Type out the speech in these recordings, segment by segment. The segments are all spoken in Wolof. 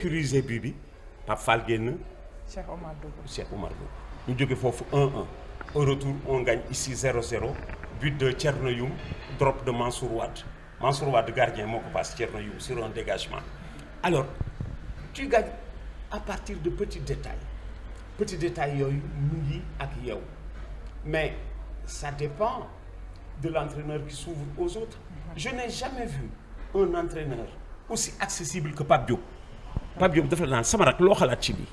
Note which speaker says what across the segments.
Speaker 1: sécuriser but bi Pape Fall génn.
Speaker 2: Cheikh Omar Dogo.
Speaker 1: Cheikh Omar Dogo ñu jóge foofu 1-1 au retour on gagne ici 0-0 but de Thierno Youm drop de Mansour Wade gardien moo ko passe Thierno Youm sur un dégagement. Alors tu gagnes à partir de petits détails yooyu mu ngi ak yow mais ça dépend de l'entraîneur qui s'ouvre aux autres. Je n'ai jamais vu un entraîneur aussi accessible que Pape Diop. Pape Diop dafa naan sama rak loo xalaat ci lii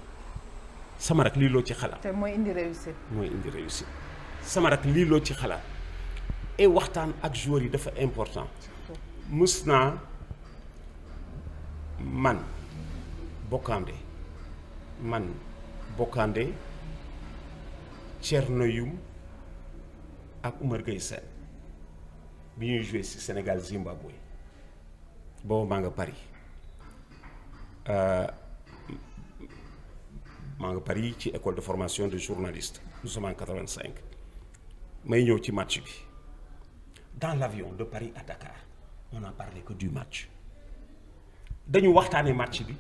Speaker 1: sama rak lii loo ci xalaat.
Speaker 2: te mooy indi réussite.
Speaker 1: sama rak lii loo ci xalaat et waxtaan ak joueurs yi dafa important. mës naa man Bokandé Thierno Youm ak Oumar Gueye Sène bi ñuy joué ci Sénégal Zimbabwe boobu maa nga Paris ci école de formation de journaliste nous sommes en 85 may ñëw ci match bi dans l'avion de Paris à Dakar on n'a parlé que du match dañu waxtaanee match bi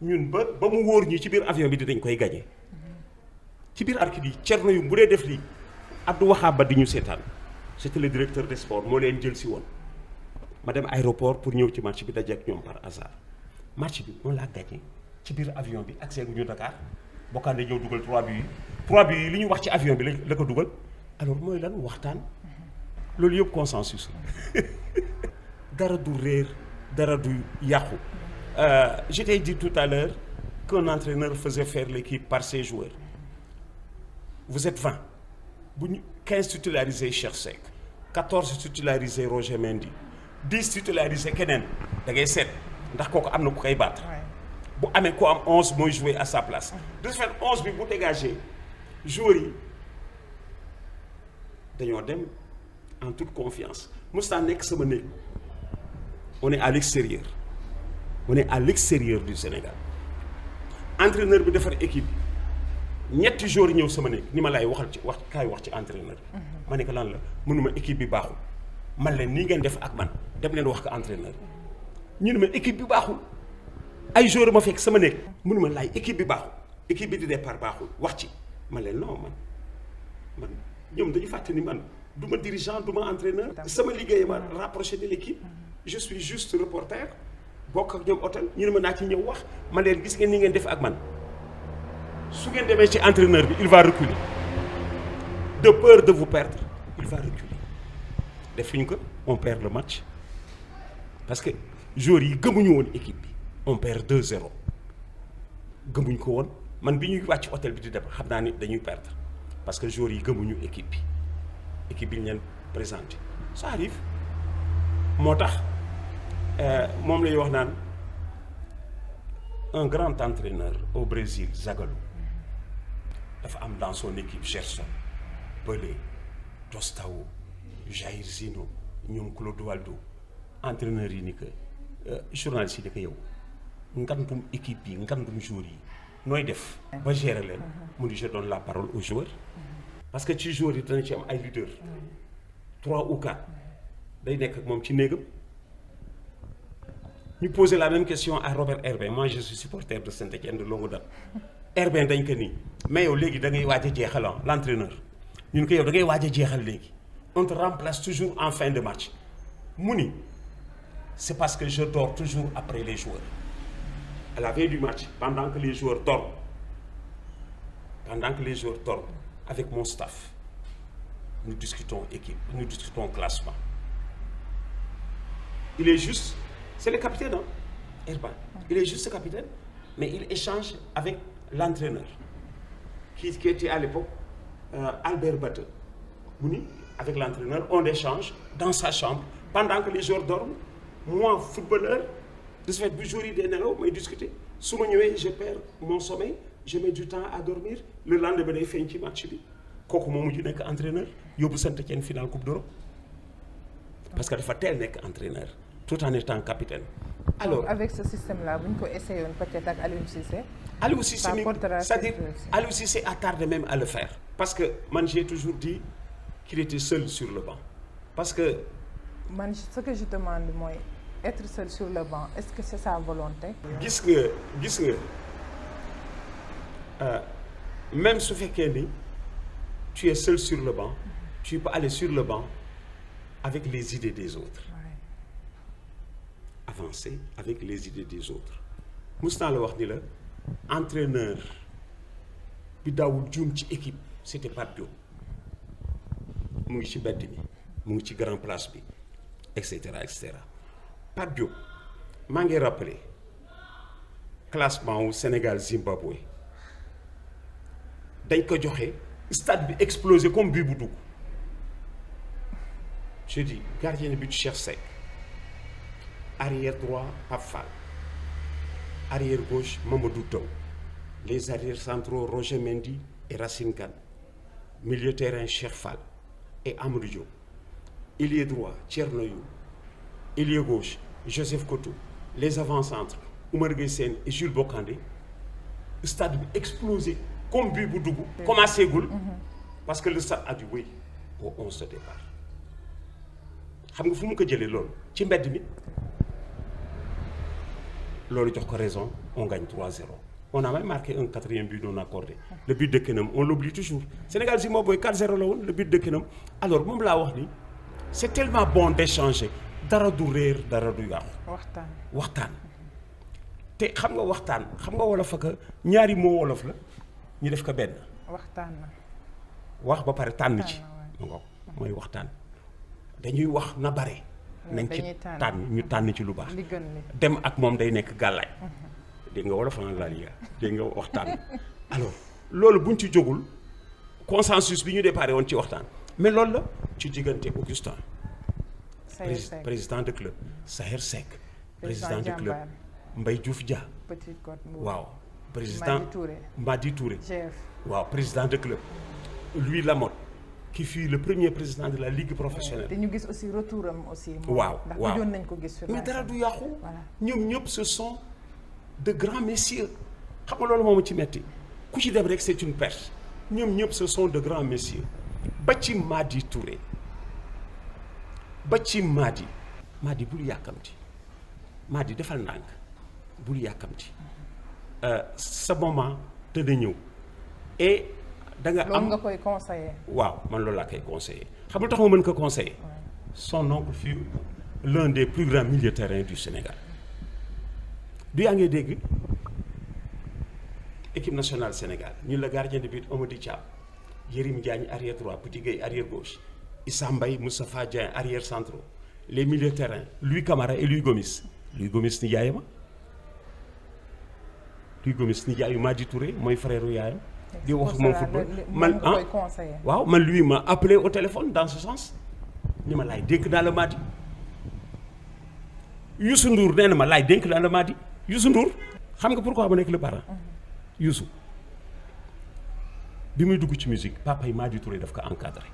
Speaker 1: ñun ba mu wóor ñi ci biir avion bi dinañ koy gagné ci biir arc bi Thierno Youm bu dee def lii Abdou Wahab ba di ñu seetaan c'était le directeur des sports moo leen jël si woon ma dem aéroport pour ñëw ci match bi daje ak ñoom par hasard match bi on l'a gagné ci biir avion bi ak seegu ñu Dakar Bokandé ñëw dugal 3 buts yi li ñu wax ci avion bi la ko dugal alors mooy lan waxtaan loolu yëpp consensus dara du réer dara du yàqu. Je t'ai dit tout à l'heure qu'un entraîneur faisait faire l'équipe par ses joueurs. Vous êtes 20. 15 titularisés Cheikh Seck, 14 titularisés Roger Mendy, 10 titularisés keneen da ngay seet ndax kooku am na ku koy battre. bu amee ko am 11 mooy jouer à sa place. de ce fait 11 bi bu dégagé joueurs yi dañoo dem en toute confiance mos naa nekk sama néeg on est à l'extérieur du Sénégal entraîneur bi defar équipe bi ñetti jours ñëw sama néeg ni ma lay wax ci entraîneur bi. ma ne ko lan la mënuma équipe bi baaxul man leen nii ngeen def ak man dem leen wax ko entraîneur ñu ne ma équipe bi baaxul ay jours ma fekk sama néeg mënuma laay équipe bi baaxul équipe bi di départ baaxul wax ci man leen non man ñoom dañu fàtte ni man du ma dirigeant du ma entraîneur sama liggéey ma rapproché de l'équipe je suis juste reporter bokk ak ñoom hôtel ñu ne ma naa ci ñëw wax man leen gis ngeen ni ngeen def ak man su ngeen demee ci entraîneur bi il va reculer de peur de vous perdre il va reculer defuñu ko on perd le match parce que joueurs yi gëmuñu woon équipe bi on perd 2-0 gëmuñ ko woon man bi ñuy wàcc hôtel bi di dem xam naa ni dañuy perdre parce que joueurs yi gëmuñu équipe bi ñu leen présenté ça arrive moo tax moom lay wax naan un grand entraîneur au Brésil Zagallo dafa am dans son équipe Gerson Pelé Tostao Jair Zino ñoom Clodoaldo entraîneur yi ni que journaliste yi ni que yow ngandum équipe bi ngandum joueurs yi nooy def ba gérer leen mu di je donne la parole aux joueurs parce que ci joueurs yi dana ci am ay leaders 3 ou 4 day nekk ak moom ci néegam ñu poser la même question à Robert Herbin moi je suis supporter de Saint-Étienne de longue date Herbin dañ ko nii mais yow léegi da ngay waaj a jeexal l'entraîneur ñun ko yow da ngay waaj a jeexal léegi on te remplace toujours en fin de match mu ni c'est parce que je dors toujours après les joueurs à la veille du match pendant que les joueurs dorment avec mon staff nous discutons équipe nous discutons classement il est juste c'est le capitaine Herbin il est juste le capitaine mais il échange avec l'entraîneur qui était à l'époque Albert Batte mu ni avec l'entraîneur on échange dans sa chambre pendant que les joueurs dorment moi footballeur de ce fait bu jour yi dee nelaw may discuter su ma ñëwee je perds mon sommeil je mets du temps à dormir le lendemain day feeñ ci match bi kooku moo mujj nekk entraîneur yóbbu Saint-Étienne finale coupe d'Europe parce que dafa teel nekk entraîneur tout en étant capitaine. Alors
Speaker 2: donc avec ce système-là bu ñu ko essayé woon peut-être ak Aliou Cissé.
Speaker 1: c'est-à-dire Aliou Cissé a tardé même à le faire parce que man j'ai toujours dit qu'il était seul sur le banc parce que.
Speaker 2: man ce que je demande mooy être seul sur le banc est-ce que c'est sa volonté.
Speaker 1: gis nga même su fekkee ni tu es seul sur le banc tu peux aller sur le banc avec les idées des autres.
Speaker 2: Ouais.
Speaker 1: Avancer avec les idées des autres. mus naa la wax ni la entraîneur bi daawul juum ci équipe c'était Pape Diop mu ngi ci mbedd mi mu ngi ci grand place bi et cetera et cetera Pape Diop maa ngi rappelé classement wu Sénégal Zimbabwe dañ ko joxe stade bi explosé comme bii bu dugg je dis gardien de but Cheikh Seck arrière droit Pape Fall arrière gauche Mamadou Taw les arrières centraux Roger Mendy et Racine Kane milieu terrain Cheikh Fall et Amadou Diop ailier droit Thierno Youm ailier gauche Joseph Koto les avant-centres Oumar Gueye Sène et Jules Bocandé stade bi explosé comme bii bu dugg commencé gul parce que le stade a dû wéy au 11 de départ xam nga fu mu ko jëlee loolu ci mbedd mi loolu jox ko raison on gagne 3-0 on a même marqué un 4e but non accordé le but de Kenam on l'oublie toujours Sénégal Zimbabwe 4-0 la woon le but de Kenam alors moom laa wax ni c'est tellement bon d'échanger dara du réer dara du yàqu waxtaan te xam nga waxtaan xam nga wolof ak ñaari moo wolof la ñu def ko benn
Speaker 2: waxtaan na
Speaker 1: wax ba pare tànn ci mooy waxtaan dañuy wax na bare nañ ci tànn ñu tànn ci lu baax dem ak moom day nekk gàllaay dégg nga wolof la liga dégg nga waxtaan alors loolu buñ ci jógul consensus bi ñu déparé woon ci waxtaan mais loolu la ci diggante Augustin président de club Saher Seck président de club Mbaye Diouf Dia waaw président Madi Touré waaw président de club Louis Lamotte qui fut le premier président de la ligue professionnelle.
Speaker 2: te ñu gis aussi retour am aussi.
Speaker 1: waaw
Speaker 2: ndax gëjoon nañ ko gis.
Speaker 1: mais dara du yàqu. ñoom ñëpp ce sont de grands messieurs. xam nga loolu moom ci metti ku ci dem rek c'est une perte ñoom ñëpp ce sont de grands messieurs ba ci Madi Touré ba ci Madi bul yàkkamti Madi defal ndànk bul yàkkamti sa moment dana ñëw et. da nga am
Speaker 2: loolu nga koy conseiller.
Speaker 1: waaw man loolu laa koy conseiller xam nga tax ma mën ko conseiller. son oncle fut l'un des plus grands milieux de terrain du Sénégal du yaa ngi dégg équipe nationale Sénégal ñu la gardien de but Amady Thiam Yérim Diagne arrière droit Petit Gueye arrière gauche Issa Mbaye Moustapha Dieng arrière centraux les milieux de terrain Louis Camara et Louis Gomis ni yaayama Louis Gomis ni yaayu Madi Touré mooy frère yaayam. di wax moom football man waaw man lui m'a appelé au téléphone dans ce sens ni ma laay dénk naa la Madi Youssou Ndour nee na ma laay dénk naa la Madi Youssou Ndour xam nga pourquoi ma nekk le parent Youssou bi muy dugg ci musique papa yi Madi Touré daf ko encadré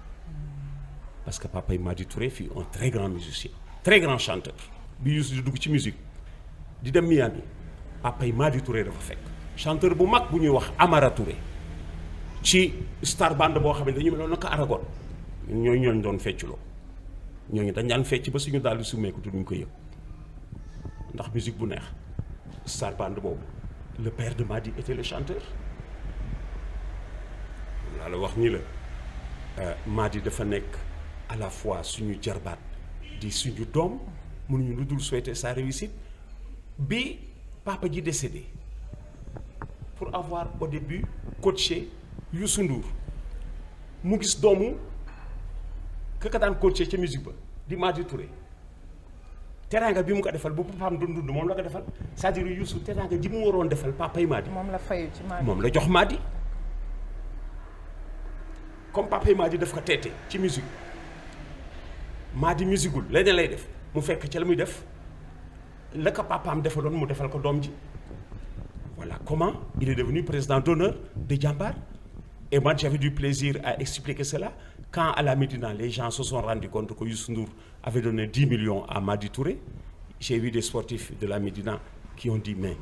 Speaker 1: parce que papa yi Madi Touré fut un très grand musicien très grand chanteur bi Youssou di dugg ci musique di dem Miami papa yi Madi Touré dafa fekk chanteur bu mag bu ñuy wax Amara Touré ci star band boo xam ne dañu meloon naka Aragon ñooñu doon fecculoo ñooñu dañ daan fecc ba suñu daal di summeeku te duñ ko yëg ndax musique bu neex star band boobu le père de Madi était le chanteur laa la wax ni la Madi dafa nekk à la fois suñu jarbaat di suñu doom mënuñu lu dul souhaiter sa réussite bi papa ji décédé pour avoir au début coaché Youssou Ndour mu gis doomu ka daan coaché ca musique ba di Madi Touré teraanga bi mu ko defal bu papaam doon dund moom la ko defal c'est-à-dire Youssou teraanga ji mu waroon defal papay Madi
Speaker 2: moom la fayu ci Madi
Speaker 1: moom la jox Madi comme papay Madi daf ko teete ci musique Madi musiqueul leneen lay def mu fekk ca la muy def la ko papaam defaloon mu defal ko doom ji voilà comment il est devenu président d'honneur de Jambar. Et moi, j'avais du plaisir à expliquer cela. Quand à la Médina, les gens se sont rendus compte que Youssou Ndour avait donné 10 millions à Madi Touré, j'ai vu des sportifs de la Médina qui ont dit mais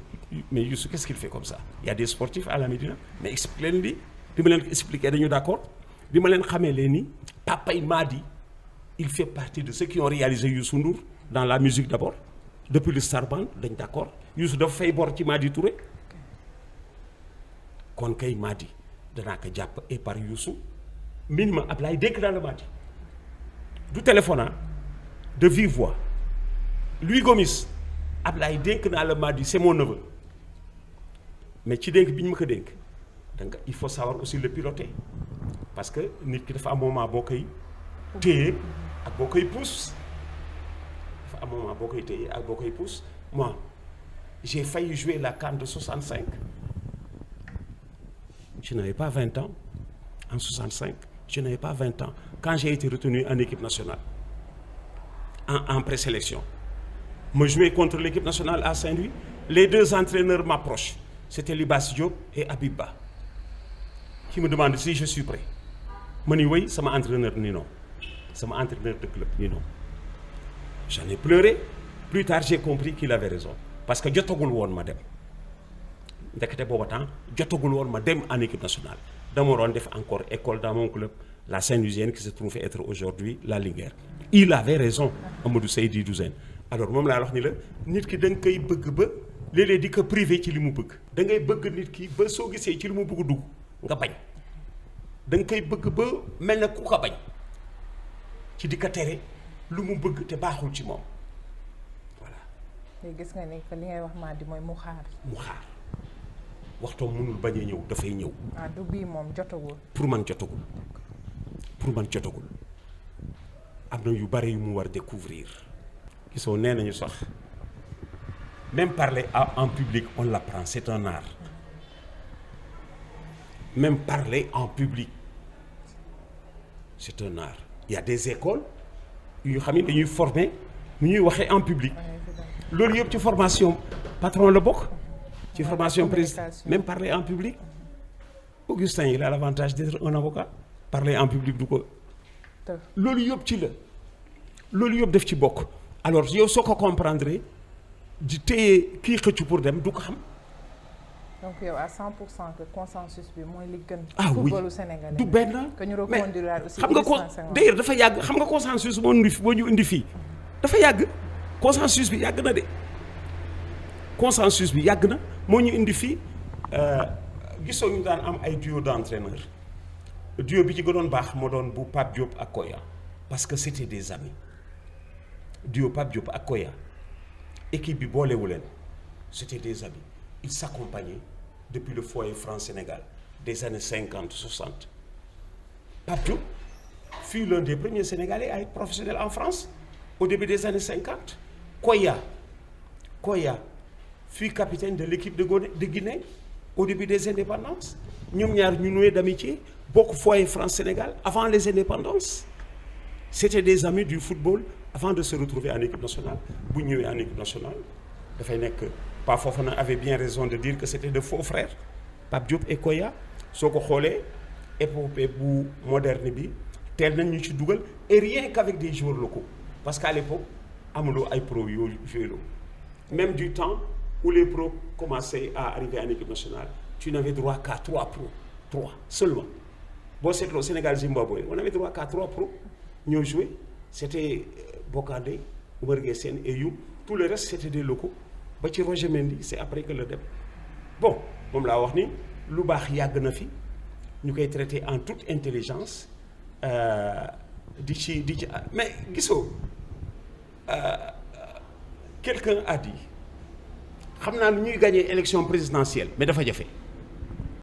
Speaker 1: Youssou, qu'est-ce qu'il fait comme ça? Il y a des sportifs à la Médina, mais expliquez-le. Je vais expliquer, d'accord? Je vais expliquer, Papa Madi, il fait partie de ceux qui ont réalisé Youssou Ndour dans la musique d'abord. depuis le Starband dañ d'accord Youssou dafa fay bor ci Madi Touré kon kay Madi danaa ko jàpp et par Youssou minimum Ablaye dénk naa la Madi du téléphone de vive voix Louis Gomis Ablaye dénk naa la Madi c'est mon neveu mais ci dénk bi ñu ma ko dénk donc il faut savoir aussi le piloter parce que nit ki dafa am moment boo koy téye ak boo koy pousse dafa am moment boo koy téye ak boo koy pousse moi j'ai failli jouer la CAN de 65 je n'avais pas 20 ans en 65 je n'avais pas 20 ans quand j'ai été retenu en équipe nationale en présélection me jouer contre l'équipe nationale à Saint-Louis les deux entraîneurs m'approchent c'était Libas Diop et Habib Ba qui me demandent si je suis prêt ma ni oui sama entraîneur ni non sama entraîneur de club ni non j'en ai pleuré plus tard j'ai compris qu'il avait raison parce que jotagul woon ma dem ndekete booba temps jotagul woon ma dem en équipe nationale dama waroon def encore école dans mon club la Saint-Louisienne qui se trouve être aujourd'hui la Linguère il avait raison Amadou Seydi Douzen alors moom laa wax ni la nit ki da nga koy bëgg ba léeg-léeg di ko privé ci li mu bëgg da ngay bëgg nit ki ba soo gisee ci li mu bëgg dugg nga bañ da nga koy bëgg ba mel na ku ko bañ ci di ko tere lu mu bëgg te baaxul ci moom voilà.
Speaker 2: léegi gis nga ni que li ngay wax Madi mooy mu xaar.
Speaker 1: mu xaar waxtoom mënul bañ a ñëw dafay ñëw.
Speaker 2: ah du bii moom jotagul.
Speaker 1: pour man jotagul am na yu bari yu mu war découvrir gisoo nee nañu sax même parler en public on l'apprend c'est un art même parler en public c'est un art il y a des écoles yu xam ne dañuy former nu ñuy waxee en public loolu yëpp ci formation patron la bokk ci formation président même parler en public Augustin il a l'avantage d'être un avocat parler en public du ko loolu yëpp ci la loolu yëpp def ci bokk alors yow soo ko comprendre di téye kii xëccu pour dem du ko xam.
Speaker 2: donc yow à 100% que consensus bi mooy li gën.
Speaker 1: ah oui
Speaker 2: footballu sénégalais
Speaker 1: du benn
Speaker 2: que ñu reconduire aussi
Speaker 1: xam nga ko d'ailleurs dafa yàgg xam nga consensus moo ñu indi fii dafa yàgg consensus bi yàgg na de consensus bi yàgg na moo ñu indi fii gisoo ñu daan am ay duo d'entraîneur duo bi ci gënoon baax moo doon bu Pape Diop ak Koya parce que c'était des amis duo Pape Diop ak Koya équipe bi boolewu leen c'était des amis ils s'accompagnaient depuis le foyer France-Sénégal des années 50 60 Pape Diop fut l'un des premiers Sénégalais à être professionnel en France au début des années 50 Koya fut capitaine de l'équipe de Guinée au début des indépendances ñoom ñaar ñu noué d'amitié bokk foyer France-Sénégal avant les indépendances c'était des amis du football avant de se retrouver en équipe nationale bu ñëwee en équipe nationale dafay nekk Pape Fofana avait bien raison de dire que c'était de faux frères Pape Diop et Koya soo ko xoolee épopée bu moderne bi teel nañ ñu ci dugal et rien qu'avec des joueurs locaux parce qu'à l'époque amuloo ay pros yoo joué loo même du temps où les pros commençaient à arriver en équipe nationale tu n'avais droit qu'à 3 pros 3 seulement boo seetloo Sénégal Zimbabwe on avait droit qu'à 3 pros ñoo joué c'était Bokandé Oumar Gueye Sène et Youm tout le reste c'était des locaux ba ci Roger Mendy c'est après que le dem bon moom laa wax ni lu baax yàgg na fi ñu koy traiter en toute intelligence di ci mais gisoo quelqu'un a dit xam naa nu ñuy gagner élection présidentielle mais dafa jafe